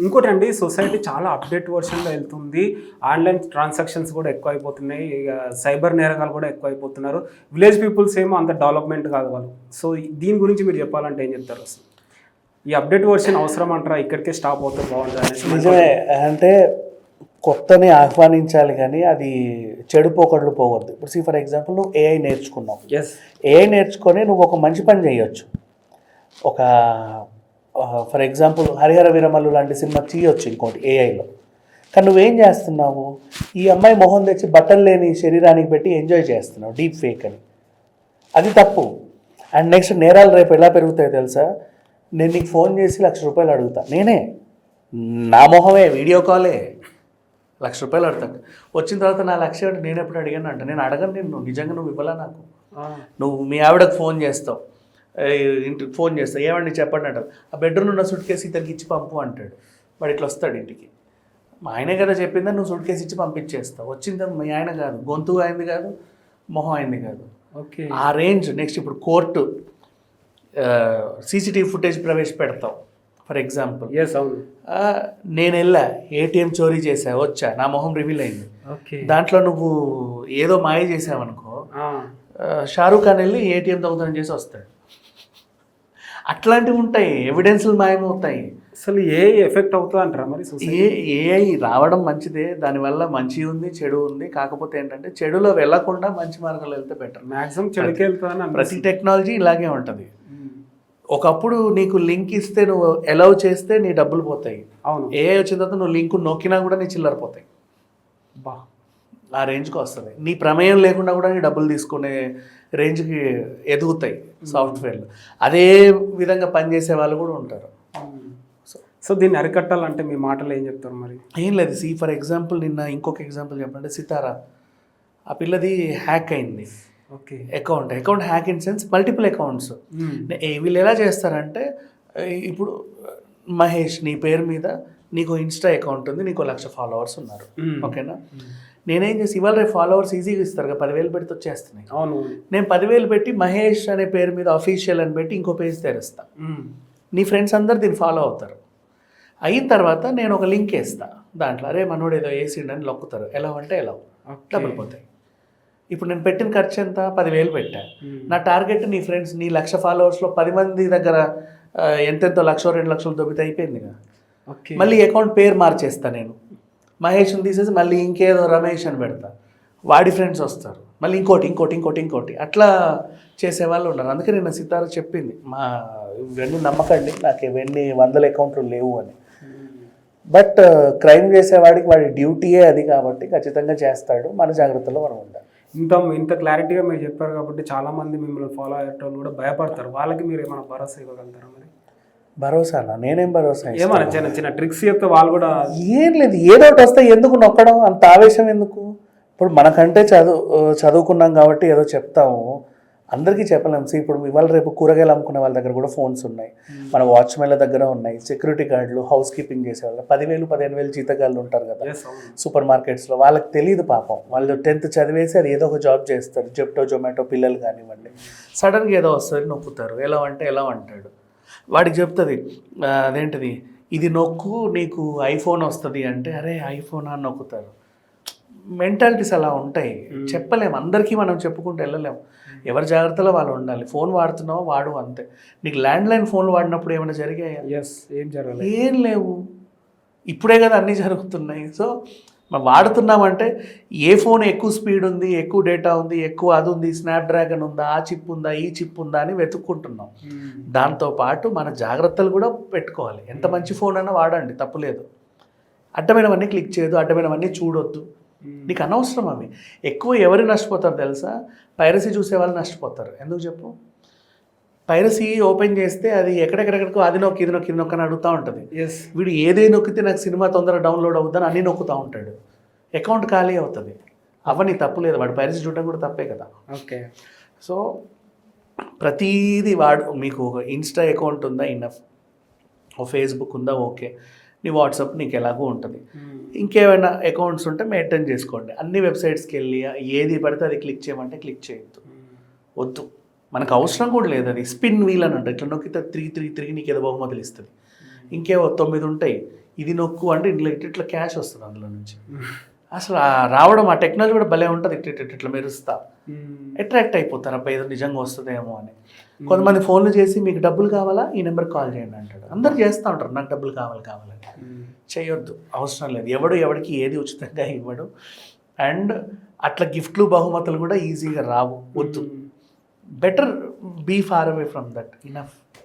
ఇంకోటండి సొసైటీ చాలా update వర్షన్‌లో ఎళ్తుంది. Online transactions కూడా ఎక్కువైపోతున్నాయి. ఇగ సైబర్ నేరగాలు కూడా ఎక్కువైపోతున్నారు. విలేజ్ పీపుల్స్ ఏమో అంత డెవలప్‌మెంట్ కాదు వాళ్ళు. సో, దీని గురించి మీరు చెప్పాలంటే ఏం చెప్తారు అసలు? ఈ అప్డేట్ వర్షన్ అవసరం అంటారా? ఇక్కడికే స్టాప్ అవుతే బాగుంటది అనేసి నిజమే. అంటే కొత్తని ఆహ్వానించాలి కానీ అది చెడు పోకడలు పోవద్దు. ఇప్పుడు ఫర్ ఎగ్జాంపుల్ నువ్వు ఏఐ నేర్చుకున్నావు. యెస్. ఏఐ నేర్చుకొని నువ్వు ఒక మంచి పని చేయొచ్చు. ఒక ఫర్ ఎగ్జాంపుల్ 'హరిహర వీరమల్లు' లాంటి సినిమా తీయొచ్చు ఇంకోటి ఏఐలో. కానీ నువ్వేం చేస్తున్నావు, ఈ అమ్మాయి మొహం తెచ్చి బట్టలు లేని శరీరానికి పెట్టి ఎంజాయ్ చేస్తున్నావు డీప్ ఫేక్ అని. అది తప్పు. అండ్ నెక్స్ట్ నేరాలు రేపు ఎలా పెరుగుతాయో తెలుసా? నేను నీకు ఫోన్ చేసి ₹1,00,000 అడుగుతా, నేనే నా మొహమే వీడియో కాలే ₹1,00,000 అడుగుతాను. వచ్చిన తర్వాత నా లక్ష్యం నేను ఎప్పుడు అడిగాను అంట. నేను అడగను నిన్ను, నిజంగా నువ్వు ఇవ్వాలా నాకు. నువ్వు మీ ఆవిడకు ఫోన్ చేస్తావు, ఇంటికి ఫోన్ చేస్తావు, ఏమండి చెప్పండి అంటారు. ఆ బెడ్రూమ్ ఉన్న సూట్ కేసు ఇతనికి ఇచ్చి పంపు అంటాడు. వాడు ఇట్లా వస్తాడు ఇంటికి. మా ఆయనే కదా చెప్పిందా, నువ్వు సూట్ కేసు ఇచ్చి పంపించేస్తావు. వచ్చిందా మీ ఆయన కాదు, గొంతు అయింది కాదు, మొహం అయింది కాదు. ఓకే. ఆ రేంజ్. నెక్స్ట్ ఇప్పుడు కోర్టు సీసీటీవీ ఫుటేజ్ ప్రవేశపెడతావు ఫర్ ఎగ్జాంపుల్. యెస్, అవును. నేను వెళ్ళా ఏటీఎం చోరీ చేసా, వచ్చా, నా మొహం రివీల్ అయింది. ఓకే. దాంట్లో నువ్వు ఏదో మాయ చేసావనుకో, షారూఖ్ ఖాన్ వెళ్ళి ఏటీఎం దొంగతనం చేసి వస్తాడు. అట్లాంటివి ఉంటాయి, ఎవిడెన్స్లు మాయమవుతాయి. అసలు ఏ ఎఫెక్ట్ అవుతుంది అంటారా మరి? ఏఐ రావడం మంచిదే, దానివల్ల మంచి ఉంది చెడు ఉంది. కాకపోతే ఏంటంటే చెడులో వెళ్లకుండా మంచి మార్గంలో వెళ్తే బెటర్. మాక్సిమం చెడుకే వెళ్తుందని ప్రతి టెక్నాలజీ ఇలాగే ఉంటుంది. ఒకప్పుడు నీకు లింక్ ఇస్తే నువ్వు అలౌ చేస్తే నీ డబ్బులు పోతాయి. అవును. ఏఐ వచ్చిన తర్వాత నువ్వు లింక్ నొక్కినా కూడా నీ చిల్లర పోతాయి. బా, ఆ రేంజ్కి వస్తుంది. నీ ప్రమేయం లేకుండా కూడా నీ డబ్బులు తీసుకునే రేంజ్కి ఎదుగుతాయి సాఫ్ట్వేర్లు. అదే విధంగా పనిచేసే వాళ్ళు కూడా ఉంటారు. సో దీన్ని అరికట్టాలంటే మీ మాటలు ఏం చెప్తారు మరి? ఏం లేదు. ఫర్ ఎగ్జాంపుల్ నిన్న ఇంకొక ఎగ్జాంపుల్ చెప్పాలంటే సితారా, ఆ పిల్లది హ్యాక్ అయింది. Okay. Account hack in sense multiple accounts. వీళ్ళు ఎలా చేస్తారంటే, ఇప్పుడు మహేష్ నీ పేరు మీద నీకు ఇన్స్టా అకౌంట్ ఉంది, నీకు 1,00,000 ఫాలోవర్స్ ఉన్నారు, ఓకేనా? నేనేం చేసి ఇవాళ రేపు ఫాలోవర్స్ ఈజీగా ఇస్తారు కదా, 10,000 పెడితే వచ్చేస్తున్నాయి. అవును. నేను 10,000 పెట్టి మహేష్ అనే పేరు మీద అఫీషియల్ అని పెట్టి ఇంకో పేజ్ తెరుస్తా. నీ ఫ్రెండ్స్ అందరు దీన్ని ఫాలో అవుతారు. అయిన తర్వాత నేను ఒక లింక్ వేస్తా, దాంట్లో అరే మనోడు ఏదో వేసిండని లొక్కుతారు. ఎలా అంటే ఎలా డబ్బులు పోతాయి. ఇప్పుడు నేను పెట్టిన ఖర్చు ఎంత? 10,000 పెట్టా. నా టార్గెట్ నీ ఫ్రెండ్స్, నీ 1,00,000 ఫాలోవర్స్లో 10 మంది దగ్గర ఎంతెంతో 1,00,000 2,00,000 దొబ్బితే అయిపోయిందిగా. మళ్ళీ అకౌంట్ పేరు మార్చేస్తా నేను, మహేష్ని తీసేసి మళ్ళీ ఇంకేదో రమేష్ అని పెడతా. వాడి ఫ్రెండ్స్ వస్తారు, మళ్ళీ ఇంకోటి అట్లా చేసేవాళ్ళు ఉన్నారు. అందుకే నేను సితారా చెప్పింది, ఇవన్నీ నమ్మకండి, నాకు ఇవన్నీ 100 అకౌంట్లు లేవు అని. బట్ క్రైమ్ చేసేవాడికి వాడి డ్యూటీయే అది కాబట్టి ఖచ్చితంగా చేస్తాడు. మన జాగ్రత్తలో మనం ఉండాలి. ఇంత క్లారిటీగా మీరు చెప్పారు కాబట్టి చాలామంది మిమ్మల్ని ఫాలో అయ్యేటోళ్ళు కూడా భయపడతారు. వాళ్ళకి మీరు ఏమైనా భరోసా ఇవ్వగలుగుతారా మరి? భరోసానా? నేనేం భరోసా? ఏమైనా చిన్న చిన్న ట్రిక్స్ చెప్తే వాళ్ళు కూడా. ఏం లేదు, ఏదో ఒకటి వస్తే ఎందుకు నొక్కడం, అంత ఆవేశం ఎందుకు? ఇప్పుడు మనకంటే చదువుకున్నాం కాబట్టి ఏదో చెప్తాము, అందరికీ చెప్పలేము. ఇప్పుడు ఇవాళ రేపు కూరగాయలు అమ్ముకునే వాళ్ళ దగ్గర కూడా ఫోన్స్ ఉన్నాయి, మన వాచ్మెన్ల దగ్గర ఉన్నాయి, సెక్యూరిటీ గార్డులు, హౌస్ కీపింగ్ చేసేవాళ్ళు 10,000 15,000 జీతగాళ్ళు ఉంటారు కదా సూపర్ మార్కెట్స్లో. వాళ్ళకి తెలియదు పాపం, వాళ్ళు 10th చదివేసి అది ఏదో ఒక జాబ్ చేస్తారు. జెప్టో జొమాటో పిల్లలు కానివ్వండి, సడన్గా ఏదో వస్తుంది నొక్కుతారు. ఎలా అంటాడు, వాడికి చెప్తుంది అదేంటిది ఇది నొక్కు నీకు ఐఫోన్ వస్తుంది అంటే, అరే ఐఫోన్ అని నొక్కుతారు. మెంటాలిటీస్ అలా ఉంటాయి, చెప్పలేము. అందరికీ మనం చెప్పుకుంటూ వెళ్ళలేము. ఎవరి జాగ్రత్తలో వాళ్ళు ఉండాలి. ఫోన్ వాడుతున్నావో వాడు అంతే. నీకు ల్యాండ్లైన్ ఫోన్లు వాడినప్పుడు ఏమైనా జరిగాయా? ఏం జరగలేదు. ఏం లేవు. ఇప్పుడే కదా అన్నీ జరుగుతున్నాయి. సో మనం వాడుతున్నామంటే ఏ ఫోన్ ఎక్కువ స్పీడ్ ఉంది, ఎక్కువ డేటా ఉంది, ఎక్కువ అది ఉంది, స్నాప్డ్రాగన్ ఉందా, ఆ చిప్ ఉందా, ఈ చిప్ ఉందా అని వెతుక్కుంటున్నాం. దాంతోపాటు మన జాగ్రత్తలు కూడా పెట్టుకోవాలి. ఎంత మంచి ఫోన్ అయినా వాడండి, తప్పులేదు. అడ్డమైనవన్నీ క్లిక్ చేయొద్దు, అడ్డమైనవన్నీ చూడొద్దు. నీకు అనవసరం అవి. ఎక్కువ ఎవరు నష్టపోతారు తెలుసా? పైరసీ చూసే వాళ్ళు నష్టపోతారు. ఎందుకు చెప్పు? పైరసీ ఓపెన్ చేస్తే అది ఎక్కడెక్కడెక్కడికో అది నొక్కి ఇది నొక్కని అడుగుతూ ఉంటుంది. వీడు ఏదే నొక్కితే నాకు సినిమా తొందరగా డౌన్లోడ్ అవుతుందని అన్నీ నొక్కుతూ ఉంటాడు. అకౌంట్ ఖాళీ అవుతుంది. అవన్నీ తప్పులేదు, వాడు పైరసీ చూడటం కూడా తప్పే కదా. ఓకే. సో ప్రతీది వాడు, మీకు ఒక ఇన్స్టా అకౌంట్ ఉందా, ఇన్నఫ్. ఓ ఫేస్బుక్ ఉందా, ఓకే. నీ వాట్సాప్ నీకు ఎలాగో ఉంటుంది. ఇంకేమైనా అకౌంట్స్ ఉంటే మెయింటైన్ చేసుకోండి. అన్ని వెబ్సైట్స్కి వెళ్ళి ఏది పడితే అది క్లిక్ చేయమంటే క్లిక్ చేయొద్దు, వద్దు. మనకు అవసరం కూడా లేదు. అది స్పిన్ వీల్ అని అంటే ఇట్లా నొక్కితే 3 నీకు ఏదో బహుమతులు ఇస్తుంది. ఇంకేవో 9 ఉంటాయి. ఇది నొక్కు అంటే ఇట్లా క్యాష్ వస్తుంది అందులో నుంచి. అసలు రావడం ఆ టెక్నాలజీ కూడా భలే ఉంటుంది. ఇట్లా మెరుస్తా అట్రాక్ట్ అయిపోతారు, అబ్బాయి ఏదో నిజంగా వస్తుందేమో అని. కొంతమంది ఫోన్లు చేసి మీకు డబ్బులు కావాలా ఈ నెంబర్కి కాల్ చేయండి అంటాడు. అందరు చేస్తూ ఉంటారు నాకు డబ్బులు కావాలని. చేయొద్దు, అవసరం లేదు. ఎవడికి ఏది ఉచితంగా ఇవ్వడు. అండ్ అట్లా గిఫ్ట్లు బహుమతులు కూడా ఈజీగా రావు, వద్దు. Better be far away from that, enough.